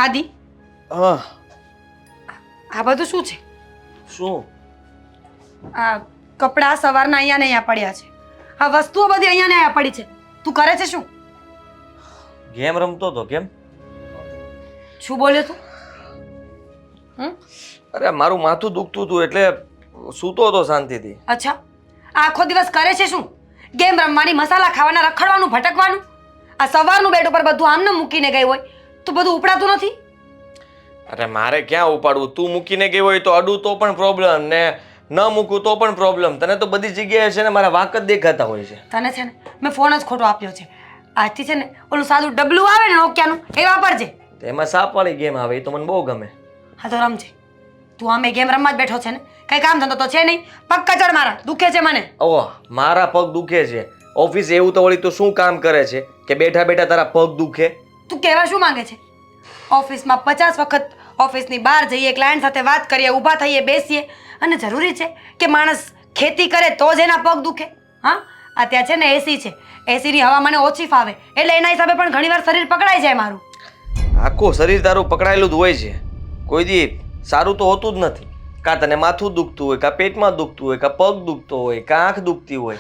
આદિ, હા. આ બધું શું છે? શું? આ કપડાં સવારના અહીંયા ને અહીંયા પડ્યા છે. આ વસ્તુઓ બધી અહીંયા ને અહીંયા પડી છે. તું કરે છે શું? ગેમ રમતો તો કેમ? શું બોલ્યો તું? અરે મારું માથું દુખતું હતું એટલે સૂતો હતો શાંતિથી. અચ્છા, આખો દિવસ કરે છે શું? ગેમ રમવાની, મસાલા ખાવાના, રખડવાનું, ભટકવાનું. આ સવારનું બેડ ઉપર બધું આમને મૂકીને ગઈ હોય તો બધું ઉપડાતું નથી? અરે મારે ક્યાં ઉપાડવું? તું મૂકીને ગઈ હોય તો અડું તો પણ પ્રોબ્લેમ ને ન મૂકું તો પણ પ્રોબ્લેમ. તને તો બધી જગ્યાએ છે ને મારા વાંક જ દેખાતા હોય છે. તને છે ને મેં ફોન જ ખોટો આપ્યો છે. આજથી છે ને ઓલું સાદું ડબલું આવે ને નોકિયાનું એ વાપરજે. એમાં સાપવાળી ગેમ આવે એ તો મને બહુ ગમે. હા તો રમજે. તું આમે ગેમ રમવા જ બેઠો છે ને? કઈ કામ ધંધો તો છે નહીં? પગ કચડ મારા દુખે છે મને. ઓહ, મારા પગ દુખે છે? ઓફિસ એવું તો વળી તું શું કામ કરે છે કે બેઠા બેઠા તારા પગ દુખે? તું કહેવા શું માંગે છે? ઓફિસમાં 50 વખત ઓફિસની બહાર જઈએ, ક્લાયન્ટ સાથે વાત કરીએ, ઊભા થઈએ, બેસીએ, અને જરૂરી છે કે માણસ ખેતી કરે તો જ એના પગ દુખે? હા, આ ત્યાં છે ને એસી છે, એસીની હવા મને ઓછી ફાવે એટલે એના હિસાબે પણ ઘણીવાર શરીર પકડાઈ જાય મારું. આખું શરીર તારું પકડાયેલું જ હોય છે, કોઈ દી સારું તો હોતું જ નથી. કાં તને માથું દુખતું હોય, કાં પેટમાં દુખતું હોય, કાં પગ દુખતો હોય, કાં આંખ દુખતી હોય.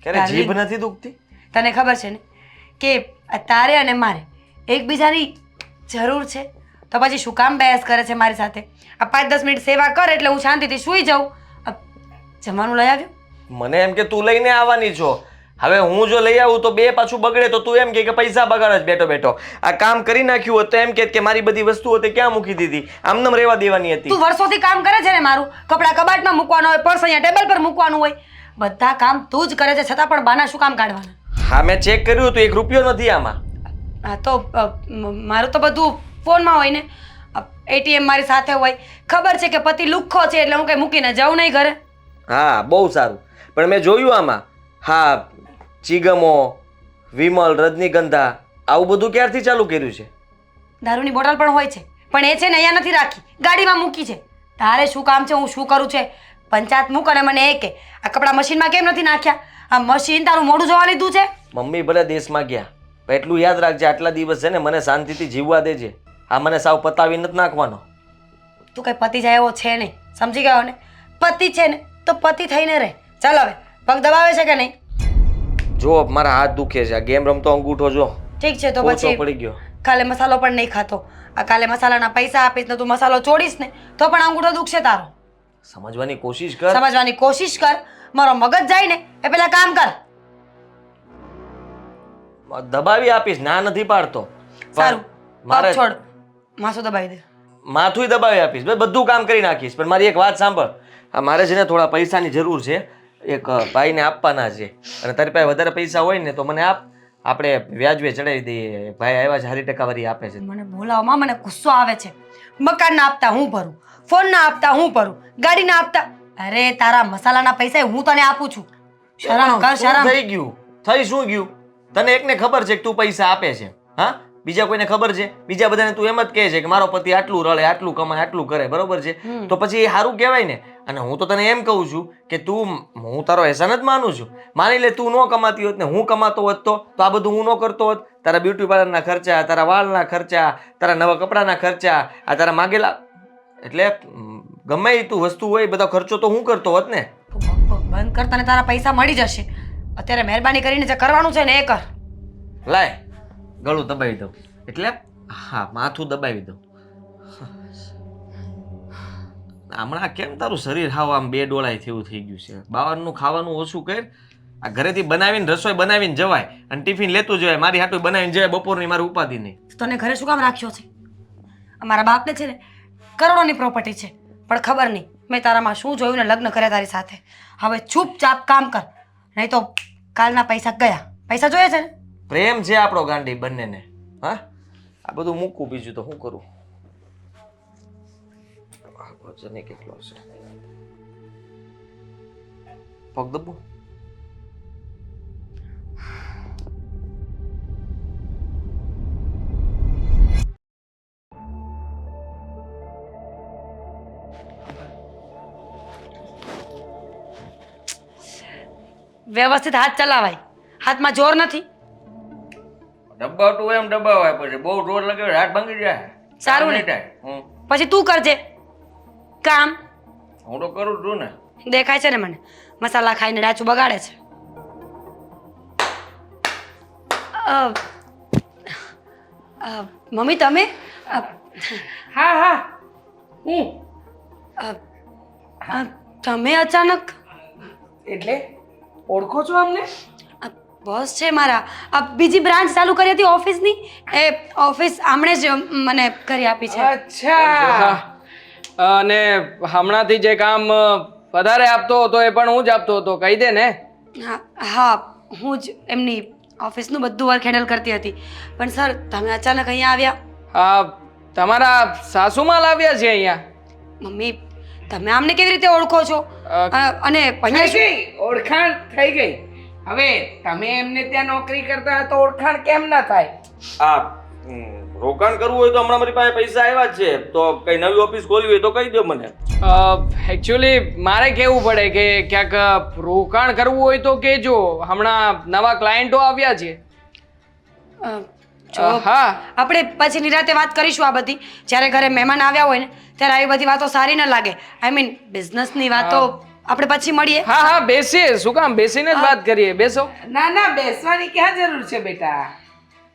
ક્યારે જીભ નથી દુખતી? તને ખબર છે ને કે તારે અને મારે એકબીજાની જરૂર છે, તો પછી શું કામ બહેસ કરે છે મારી સાથે? આ 5-10 મિનિટ સેવા કર એટલે હું શાંતિથી સૂઈ જાઉં. જમવાનું લઈ આવ્યું? મને એમ કે તું લઈને આવવાની છો. હવે હું જો લઈ આવું તો બે પાછું બગડે તો તું એમ કે પૈસા બગાડ જ બેઠો બેઠો. આ કામ કરી નાખ્યું હોત તો એમ કે મારી બધી વસ્તુઓ તે ક્યાં મૂકી દીધી, આમનામ રહેવા દેવાની હતી. તું વર્ષોથી કામ કરે છે ને મારું. કપડાં કબાટમાં મૂકવાનો હોય, પર્સ અહીંયા ટેબલ પર મૂકવાનું હોય, બધા કામ તું જ કરે છે, છતાં પણ બાના શું કામ કાઢવાના? હા, મેં ચેક કર્યું તો 1 રૂપિયો નથી આમાં. હા તો મારું તો બધું ફોનમાં હોય ને, એટીએમ મારી સાથે હોય. ખબર છે કે પતિ લુખ્ખો છે એટલે હું કઈ મૂકીને જાઉં નહીં ઘરે. હા, બહુ સારું. પણ મેં જોયું આમાં, હા, ચીગમો, વિમલ, રજનીગંધા આવું બધું ક્યારથી ચાલુ કર્યું છે? દારૂની બોટલ પણ હોય છે, પણ એ છે ને અહીંયા નથી રાખી, ગાડીમાં મૂકી છે. તારે શું કામ છે, હું શું કરું છે? પંચાયત મૂક અને મને એ કે આ કપડાં મશીનમાં કેમ નથી નાખ્યા? આ મશીન તારું મોઢું જોવા લીધું છે? મમ્મી ભલે દેશમાં ગયા પણ એટલું યાદ રાખજે, આટલા દિવસ છે ને મને શાંતિથી જીવવા દેજે. આ મને સાવ પતાવી નથી નાખવાનો. તું કઈ પતિ જાય એવો છે નહીં, સમજી ગયો ને? પતિ છે ને તો પતિ થઈને રહે. ચાલ હવે પગ દબાવે છે કે નહીં? જો મારા હાથ દુખે છે, આ ગેમ રમતો અંગૂઠો જો ઠીક છે તો ઓછો પછી પડી ગયો. કાલે મસાલો પણ નહીં ખાતો. આ કાલે મસાલાના પૈસા આપીશ ને તું મસાલો છોડીશ ને તો પણ અંગૂઠો દુખશે તારો. સમજવાની કોશિશ કર. સમજવાની કોશિશ કર. મારો મગજ જાય ને એ પેલા કામ કર. દબાવી આપીશ, ના નથી પાડતો. સારું, મારે છોડ, માથું દબાવી દે. માથું દબાવી આપીશ, બધું કામ કરી નાખીશ. પણ મારી એક વાત સાંભળ, આ મારે છે ને થોડા પૈસાની જરૂર છે, એક ભાઈને આપવાના છે. અને તારી પાસે વધારે પૈસા હોય ને તો મને આપ, આપણે વ્યાજવે ચડાવી દઈએ. ભાઈ આવ્યા છે, 100% આપે છે. મને બોલાવવામાં મને ગુસ્સો આવે છે. મકાન ના આપતા હું ભરું, ફોન ના આપતા હું ભરું, ગાડી ના આપતા. અરે તારા મસાલાના પૈસા હું તને આપું છું. શરમ કર, શરમ. થઈ ગયું, થઈ શું ગયું? તને એકને ખબર છે કે તું પૈસા આપે છે, હા? બીજા કોઈને ખબર છે? બીજા બધાને તું એમ જ કહે છે કે મારો પતિ આટલું રળે, આટલું કમાય, આટલું કરે, બરોબર છે? તો પછી એ સારું કહેવાય ને. અને હું તો તને એમ કહું છું કે હું તારો એહસાન જ માનું છું. માની લે તું ન કમાતી હોત ને હું કમાતો હોત તો આ બધું હું ન કરતો હોત. તારા બ્યુટી પાર્લરના ખર્ચા, તારા વાળના ખર્ચા, તારા નવા કપડાના ખર્ચા, આ તારા માગેલા, એટલે ગમે એ તું વસ્તુ હોય બધા ખર્ચો તો હું કરતો હોત ને. બંધ કર, તને તારા પૈસા મળી જશે. અત્યારે મહેરબાની કરીને જે કરવાનું છે ને એ કર. લાય ગળું દબાવી દઉં, એટલે હા માથું દબાવી દઉં. હમણાં કેમ તારું શરીર હાવ આમ બે ડોળાય થયું થઈ ગયું છે? બહારનું ખાવાનું ઓછું કર. આ ઘરેથી બનાવીને રસોઈ બનાવીને જવાય અને ટિફિન લેતું જવાય. મારી હાટું બનાવીને જવાય, બપોરની મારી ઉપાધિ નહીં. તને ઘરે શું કામ રાખ્યો છે? અમારા બાપને છે ને કરોડોની પ્રોપર્ટી છે, પણ ખબર નહીં મેં તારામાં શું જોયું ને લગ્ન કર્યા તારી સાથે. હવે ચૂપચાપ કામ કર, નહીં તો કાલના પૈસા ગયા. પૈસા જોઈએ છે ને? પ્રેમ છે આપણો ગાંડી બંનેને. હા, આ બધું મૂકું, બીજું તો શું કરું? વજન કેટલો છે? પગ દબું. વ્યવસ્થિત હાથ ચલાવાય, હાથમાં જોર નથી. દબાવતું એમ દબાવાય પછી બહુ જોર લગાવે હાથ ભાંગી જાય. સારું ને? નહીં થાય. હું પછી તું કરજે કામ. હું તો કરું જ છું ને. દેખાય છે ને મને મસાલા ખાઈને ડાચું બગાડે છે. મમ્મી તમે હા હા હું તમે અચાનક એટલે ઓળખો છો અમને? બોસ છે મારા. બીજી બ્રાન્ચ ચાલુ કરી હતી ઓફિસની, એ ઓફિસ આમણે જ મને કરી આપી છે. અચ્છા. અને હમણાંથી જે કામ વધારે આપતો હતો એ પણ હું જ આપતો હતો, કહી દે ને. હા, હું જ એમની ઓફિસનું બધું વર્ક હેન્ડલ કરતી હતી. પણ સર તમે અચાનક અહીંયા આવ્યા. તમારા સાસુમાં લાવ્યા છે અહીંયા. મમ્મી તમે આમને કેવી રીતે ઓળખો છો? અને અહીંયા થઈ ગઈ ઓળખાણ થઈ ગઈ. હવે તમે એમને ત્યાં નોકરી કરતા હોય તો ઓળખાણ કેમ ના થાય? રોકાણ કરવું હોય તો હમણાં મારી પાસે પૈસા આવ્યા જ છે, તો કઈ નવી ઓફિસ ખોલવી હોય તો કહી દો મને. એકચ્યુઅલી મારે કહેવું પડે કે ક્યાંક રોકાણ કરવું હોય તો કહેજો. હમણાં નવા ક્લાયન્ટો આવ્યા છે. હા, આપણે પછી નિરાતે વાત કરીશું આ બધી. જ્યારે ઘરે મહેમાન આવ્યા હોય ને ત્યારે આવી બધી વાતો સારી ન લાગે. આઈ મીન બિઝનેસની વાતો આપણે પછી મળીએ. હા હા, બેસીએ. શું કામ, બેસીને જ વાત કરીએ. બેસો. ના ના, બેસવાની ક્યાં જરૂર છે બેટા?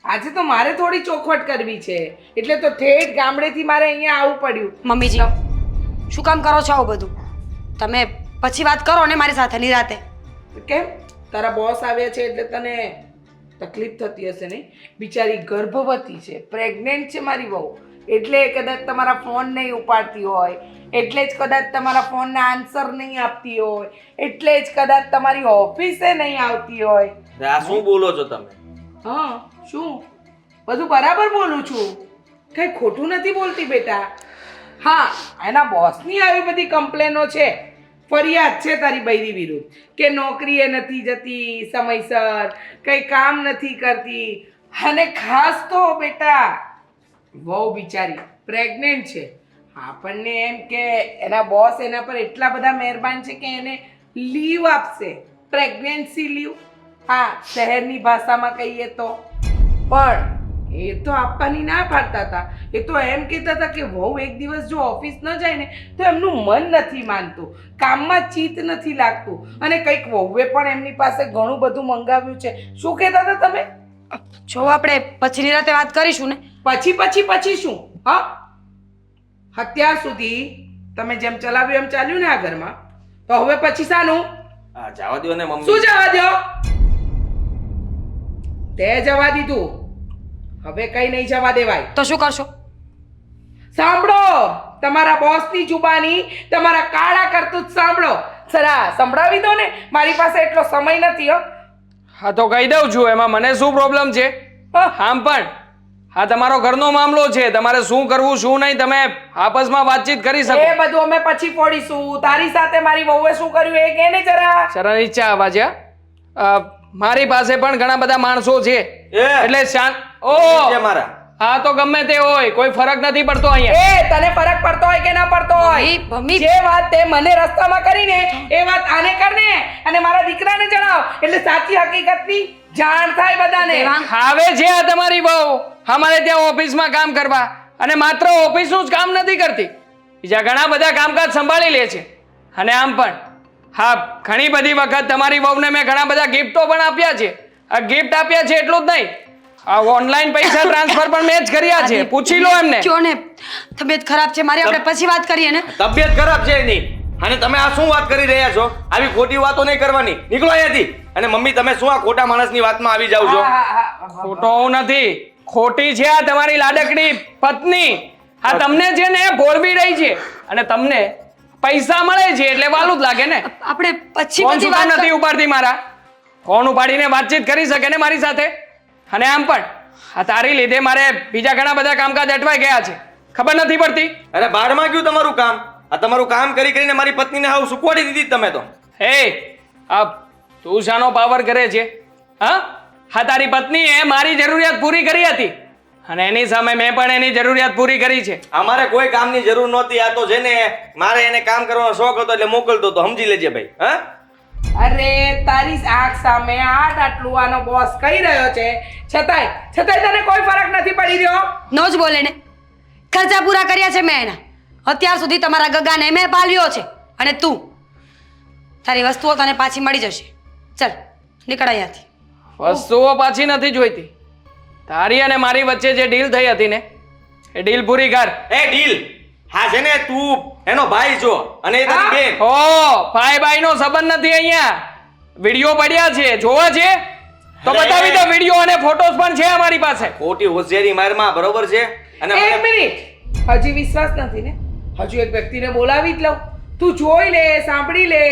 આજે તો મારે થોડી ચોખવટ કરવી છે એટલે તો ઠેઠ ગામડેથી મારે અહીંયા આવવું પડ્યું. મમ્મીજી શું કામ કરો છો આવું બધું? તમે પછી વાત કરો ને મારી સાથે નિરાતે. કેમ તારા બોસ આવ્યા છે એટલે તને તકલીફ થતી હશે નહીં? બિચારી ગર્ભવતી છે, પ્રેગ્નેન્ટ છે મારી વહુ, એટલે કદાચ તમારા ફોન નહીં ઉપાડતી હોય, એટલે જ કદાચ તમારા ફોનને આન્સર નહીં આપતી હોય, એટલે જ કદાચ તમારી ઓફિસે નહીં આવતી હોય. આ શું બોલો છો તમે? હા, શું બધું બરાબર બોલું છું? કઈ ખોટું નથી બોલતી બેટા. હા, એના બોસની આવી બધી કમ્પ્લેનો છે, ફરિયાદ છે તારી બૈરી વિરુદ્ધ કે નોકરીએ નથી જતી સમયસર, કઈ કામ નથી કરતી, અને ખાસ તો બેટા વહુ બિચારી પ્રેગ્નેન્ટ છે. આપણને એમ કે એના બોસ એના પર એટલા બધા મહેરબાન છે કે એને લીવ આપશે, પ્રેગ્નન્સી લીવ. હા, શહેરની ભાષામાં કહીએ તો. પણ એ તો આપવાની ના પાડતા હતા. એ તો એમ કહેતા હતા કે વહુ એક દિવસ જો ઓફિસ ન જાય ને તો એમનું મન નથી માનતું, કામમાં ચિત્ત નથી લાગતું, અને કંઈક વહુએ પણ એમની પાસે ઘણું બધું મંગાવ્યું છે. શું કહેતા હતા તમે? જો આપણે પછીની રાતે વાત કરીશું ને. પછી શું? હા, અત્યાર સુધી તમે જેમ ચલાવ્યું એમ ચાલ્યું ને આ ઘરમાં, તો હવે પછી શાનું? જવા દો ને મમ્મી. શું જવા દો? તે જવા દીધું, હવે કઈ નહીં જવા દેવાય. તો શું કરશો? સાંભળો, તમારા બોસની જુબાની, તમારા કાળા કરતૂત સાંભળો. સરા સંભળાવી દો ને, મારી પાસે એટલો સમય નથી. હો, હા તો કહી દઉં છું, એમાં મને શું પ્રોબ્લેમ છે? આમ પણ હા તમારો ઘરનો મામલો છે, તમારે શું કરવું શું નહીં તમે આપસમાં વાતચીત કરી શકો. એ બધું અમે પછી ફોડીશું. તારી સાથે મારી વહુએ શું કર્યું એ કે ને જરા. જરા નીચે આવવા છે. મારી પાસે પણ ઘણા બધા માણસો છે, એટલે શાંત. ઓ મારા હા, તો ગમે તે હોય, કોઈ ફરક નથી પડતો અહીંયા. એ તને ફરક પડતો હોય કે ના પડતો હોય, મમ્મી જે વાત તે મને રસ્તામાં કરીને એ વાત આને કરને અને મારા દીકરાને જણાવ, એટલે સાચી હકીકતની જાણ થાય બધાને. આવે છે આ તમારી બહુ અમારે ત્યાં ઓફિસમાં કામ કરવા, અને માત્ર ઓફિસનું જ કામ નથી કરતી, બીજા ઘણા બધા કામકાજ સંભાળી લે છે. અને આમ પણ હા, ઘણી બધી વખત તમારી વહુને મેં ઘણા બધા ગિફ્ટો પણ આપ્યા છે. આ ગિફ્ટ આપ્યા છે એટલું જ નહીં, આ ઓનલાઈન પૈસા ટ્રાન્સફર પણ મેં જ કર્યા છે. પૂછી લો એમને. જો ને તબિયત ખરાબ છે મારી, આપણે પછી વાત કરીએ ને. તબિયત ખરાબ છે એની, અને તમે આ શું વાત કરી રહ્યા છો? આવી ખોટી વાતો નહીં કરવાની, નીકળો અહીંયાથી. અને મમ્મી તમે શું આ ખોટા માણસની વાતમાં આવી જાવ છો? ખોટો હું નથી, ખોટી છે આ તમારી લાડકડી પત્ની. આ તમને છે ને ભોળવી રહી છે, અને તમને પૈસા મળે છે એટલે વાલું જ લાગે ને. આપણે પછી ફોન બધી શું કામ વાત નથી ઉપાડતી મારા? ફોન ઉપાડીને વાતચીત કરી શકે ને મારી સાથે. અને આમ પણ આ તારી લીધે મારે બીજા ઘણા બધા કામકાજ અટવાઈ ગયા છે, ખબર નથી પડતી. અરે બારમાં ગયું તમારું કામ? આ તમારું કામ કરી કરીને મારી પત્નીને હાવ સુકવાડી દીધી તમે તો. હે, આ તું શાનો પાવર કરે છે? હા, તારી પત્નીએ મારી જરૂરિયાત પૂરી કરી હતી, અને એની સામે મેં પણ એની જરૂરિયાત પૂરી કરી છે. અમારે કોઈ કામની જરૂર નહોતી. આ તો છે ને મારે એને કામ કરવાનો શોખ હતો એટલે મોકલતો તો, સમજી લેજે ભાઈ. હા, અરે તારી આંખ સામે આટલું આનો બોસ કહી રહ્યો છે છતાંય તને કોઈ ફરક નથી પડી રહ્યો. નો જ બોલે ને. ખર્ચા પૂરા કર્યા છે મેં એના. અત્યાર સુધી તમારા ગગાને મેં પાલ્યો છે. અને તું તારી વસ્તુઓ તને પાછી મળી જશે. ચાલ નીકળ અહીંયાથી. વસ્તુઓ પાછી નથી જોઈતી. તારી અને મારી વચ્ચે જે ડીલ થઈ હતી ને એ ડીલ પૂરી કર. એ ડીલ હા છે ને તું એનો ભાઈ છો અને એ તારી બેન. ઓ ભાઈ ભાઈ નો સંબંધ નથી અહીંયા. વિડીયો પડ્યા છે જોવા છે તો અરે. બતાવી દો. વિડીયો અને ફોટોસ પણ છે અમારી પાસે. ખોટી હોશિયારી મારમાં બરોબર છે અને એક મને મિનિટ, હજી વિશ્વાસ નથી ને? હજુ એક વ્યક્તિને બોલાવી જ લઉં. તું જોઈ લે, સાંભળી લે,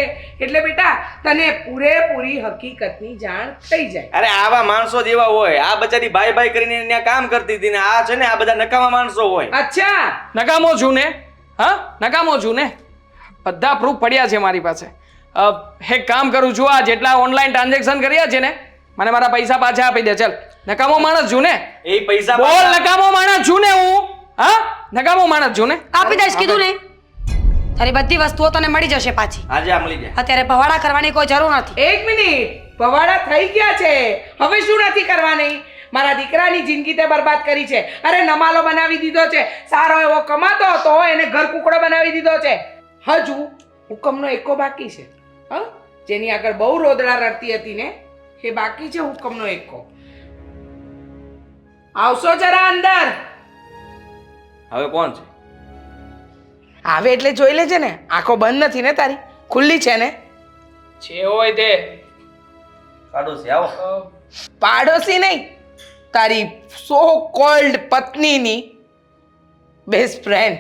એટલે બેટા તને પૂરેપૂરી હકીકતની જાણ થઈ જાય. અરે આવા માણસો જ એવા હોય. આ બચારી ભાઈ ભાઈ કરીને ત્યાં કામ કરતી હતી ને આ છે ને આ બધા નકામા માણસો હોય. અચ્છા, નકામો છું ને? હા નકામો છું ને? બધા પ્રૂફ પડ્યા છે મારી પાસે. એક કામ કરું છું, આ જેટલા ઓનલાઈન ટ્રાન્ઝેક્શન કર્યા છે ને મને મારા પૈસા પાછા આપી દે. ચાલ, નકામો માણસ છું ને? એ પૈસા બોલ, પાછા- નકામો માણસ છું ને હું? હા નકામો માણસ છું ને? આપી દઈશ કીધું ને. તારી બધી વસ્તુઓ તને મળી જશે પાછી. આજે આ મળી જાય. અત્યારે ભવાડા કરવાની કોઈ જરૂર નથી. એક મિનિટ, ભવાડા થઈ ગયા છે, હવે શું નથી કરવાની? મારા દીકરાની જિંદગી તે બરબાદ કરી છે. અરે નમાલો બનાવી દીધો છે, સારો એવો કમાતો હતો એને ઘર કુકડો બનાવી દીધો છે. હજુ હુકમનો એકો બાકી છે. હા, જેની આગળ બહુ રોદડા રડતી હતી ને એ બાકી છે હુકમનો એકો. આવશો જરા અંદર. હવે કોણ છે? આવે એટલે જોઈ લેજે ને. આંખો બંધ નથી ને તારી? ખુલ્લી છે ને? જે હોય તે. પાડોશી આવો. પાડોશી નહીં, તારી સો કોલ્ડ પત્નીની બેસ્ટ ફ્રેન્ડ,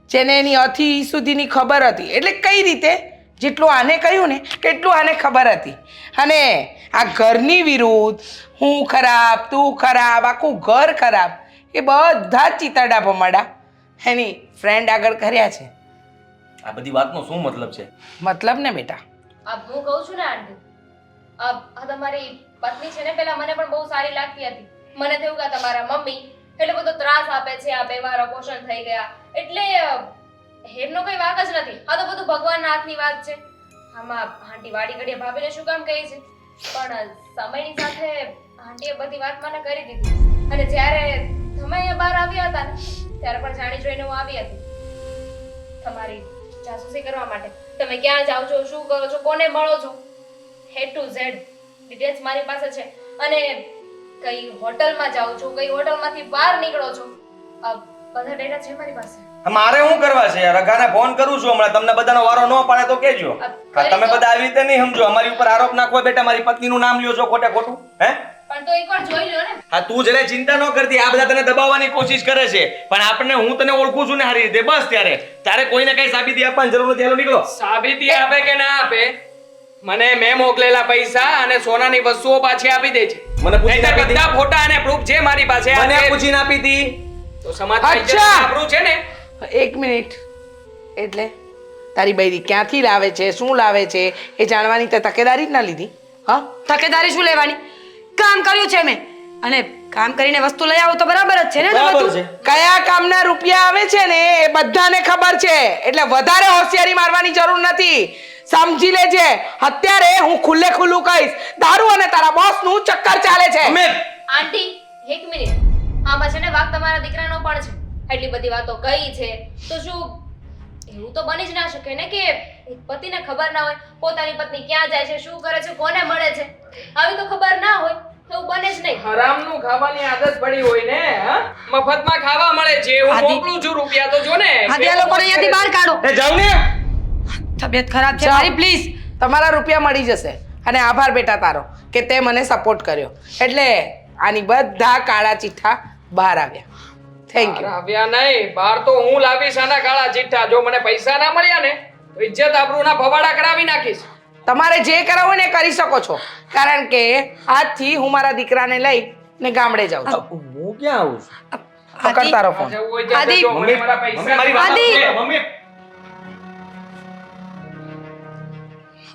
જેને એની અથી સુધીની ખબર હતી. એટલે કઈ રીતે? જેટલું આને કહ્યું ને કેટલું આને ખબર હતી. અને આ ઘરની વિરુદ્ધ હું ખરાબ, તું ખરાબ, આખું ઘર ખરાબ, એ બધા જ ચિતરડા ભમાડા એની ફ્રેન્ડ આગળ કર્યા છે. આ બધી વાતનો શું મતલબ છે? મતલબ ને બેટા, હું કહું છું ને આંટી, આ તમારી પત્ની છે ને પેલા મને પણ બહુ સારી લાગતી હતી. મને થયું કે આ તમારા મમ્મી એટલો બધો ત્રાસ આપે છે, આ બેમાર અપોષણ થઈ ગયા એટલે એમનો કઈ વાંક જ નથી. આ તો બધું ભગવાનના હાથની વાત છે. આમાં આંટી વાડી ઘડીએ ભાભીને શું કામ કહે છે? પણ સમયની સાથે આંટીએ બધી વાત મને કરી દીધી. અને જ્યારે તમે અહીંયા બહાર આવ્યા હતા ને ત્યારે પણ જાણી જોઈને હું આવી હતી તમારી જાસૂસી કરવા માટે. તમે ક્યાં જાઓ છો, શું કરો છો, કોને મળો છો, A to Z ડિટેલ્સ મારી પાસે છે. અને કઈ હોટલમાં જાઓ છો, કઈ હોટલમાંથી બહાર નીકળો છો, આ બધા ડેટા છે મારી પાસે. મારે શું કરવા છે યાર? રઘાને ફોન કરું છું હમણાં. તમને બધાનો વારો ન પાડે તો કેજો. તમે બધા આવી રીતે નહીં સમજો. અમારી ઉપર આરોપ નાખવો બેટા. મારી પત્નીનું નામ લ્યો છો ખોટે ખોટું. હે? પણ તો એકવાર જોઈ લો ને. હા, તું જરા ચિંતા ન કરતી. આ બધા તને દબાવવાની કોશિશ કરે છે પણ આપણે હું તને ઓળખું છું ને સારી રીતે. બસ ત્યારે કોઈને કઈ સાબિતી આપવાની જરૂર નથી. હાલો નીકળો. સાબિતી આપે કે ના આપે, મને મેં મોકલેલા પૈસા અને સોનાની વસ્તુઓ પાછી આપી દે છે. મને પૂછીને નહીંતર આપી બધા ફોટા અને પ્રૂફ છે મારી પાસે. આ મને છે. પૂછીને આપી હતી. તો સમાજમાં ઇજ્જત અચ્છા. આપણું છે ને. એક મિનિટ, એટલે તારી બૈરી ક્યાંથી લાવે છે, શું લાવે છે એ જાણવાની તે તકેદારી જ ના લીધી? હા, તકેદારી શું લેવાની? કામ કર્યું છે મેં અને કામ કરીને વસ્તુ લઈ આવું તો બરાબર જ છે ને? તો બરાબર બધું. છે. કયા કામના રૂપિયા આવે છે ને એ બધાને ખબર છે. એટલે વધારે હોશિયારી મારવાની જરૂર નથી. સમજી લેજે, અત્યારે હું ખુલ્લે ખુલ્લું કહીશ, દારૂ અને તારા બોસનું ચક્કર ચાલે છે. અમે આંટી એક મિનિટ, આમાં છે ને વાક તમારા દીકરાનો પણ છે. એટલી બધી વાતો કહી છે તો શું એવું તો બની જ ના શકે ને કે એક પતિને ખબર ના હોય પોતાની પત્ની ક્યાં જાય છે, શું કરે છે, કોને મળે છે. આવી તો ખબર ના હોય એવું બને જ નહીં. હરામનું ખાવાની આદત પડી હોય ને. હા? મફતમાં ખાવા મળે છે. હું આદિ- મોકલું છું રૂપિયા તો જો ને. આદિ, આ લોકોને અહીંયાથી બહાર કાઢો. એ જાવ ને. તબિયત ખરાબ છે જાઓ. મારી, પ્લીઝ. તમારા રૂપિયા મળી જશે. અને આભાર બેટા તારો કે તે મને સપોર્ટ કર્યો. એટલે આની બધા કાળા ચિઠ્ઠા બહાર આવ્યા. Thank you. આવ્યા નહીં, બહાર તો હું લાવીશ આના કાળા ચિઠ્ઠા. જો મને પૈસા ના મળ્યા ને તો ઇજ્જત આબરૂના ભવાડા કરાવી નાખીશ. તમારે જે કરાવું ને કરી શકો છો, કારણ કે આજથી હું મારા દીકરાને લઈને ગામડે જાઉં છું. હું ક્યાં આવું છું? પકડ તારો ફોન. જવું હોય ત્યાં આદિ, જજો. મને મમ્મી, મારા મમ્મી, પૈસા મારી વાત આદિ. સાંભળો. મમ્મી.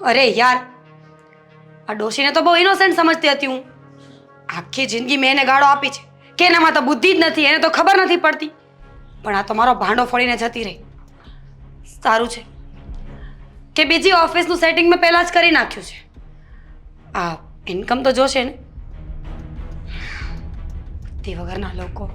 અરે યાર, આ ડોશીને તો બહુ ઇનોસેન્ટ સમજતી હતી હું. આખી જિંદગી મેં એને ગાળો આપી છે કે એનામાં તો બુદ્ધિ જ નથી, એને તો ખબર નથી પડતી. પણ આ તો મારો ભાંડો ફોડીને જતી રહી. સારું છે, કે બીજી ઓફિસનું સેટિંગ મેં પહેલાં જ કરી નાખ્યું છે. આ ઇન્કમ તો જોશે ને તે વગરના લોકો